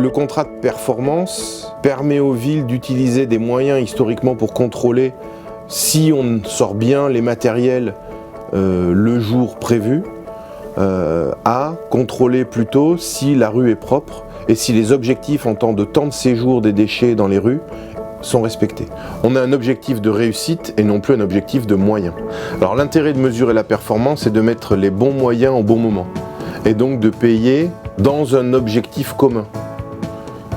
Le contrat de performance permet aux villes d'utiliser des moyens historiquement pour contrôler si on sort bien les matériels le jour prévu, à contrôler plutôt si la rue est propre et si les objectifs en temps de séjour des déchets dans les rues sont respectés. On a un objectif de réussite et non plus un objectif de moyens. Alors l'intérêt de mesurer la performance, c'est de mettre les bons moyens au bon moment et donc de payer dans un objectif commun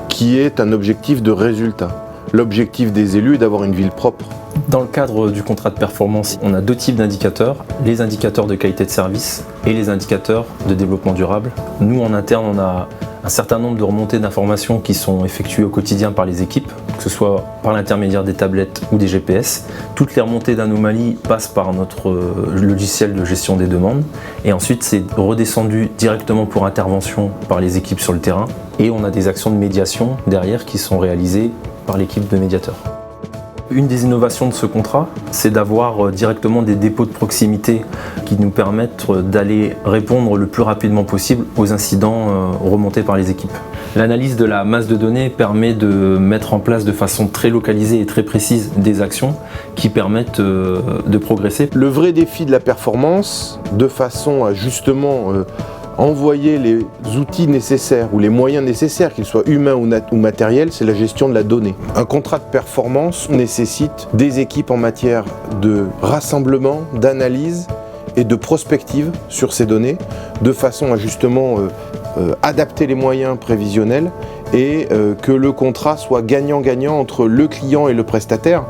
qui est un objectif de résultat. L'objectif des élus est d'avoir une ville propre. Dans le cadre du contrat de performance, on a deux types d'indicateurs, les indicateurs de qualité de service et les indicateurs de développement durable. Nous, en interne, on a un certain nombre de remontées d'informations qui sont effectuées au quotidien par les équipes, que ce soit par l'intermédiaire des tablettes ou des GPS. Toutes les remontées d'anomalies passent par notre logiciel de gestion des demandes et ensuite c'est redescendu directement pour intervention par les équipes sur le terrain et on a des actions de médiation derrière qui sont réalisées par l'équipe de médiateurs. Une des innovations de ce contrat, c'est d'avoir directement des dépôts de proximité qui nous permettent d'aller répondre le plus rapidement possible aux incidents remontés par les équipes. L'analyse de la masse de données permet de mettre en place de façon très localisée et très précise des actions qui permettent de progresser. Le vrai défi de la performance, de façon à justement envoyer les outils nécessaires ou les moyens nécessaires, qu'ils soient humains ou matériels, c'est la gestion de la donnée. Un contrat de performance nécessite des équipes en matière de rassemblement, d'analyse et de prospective sur ces données, de façon à justement adapter les moyens prévisionnels et que le contrat soit gagnant-gagnant entre le client et le prestataire.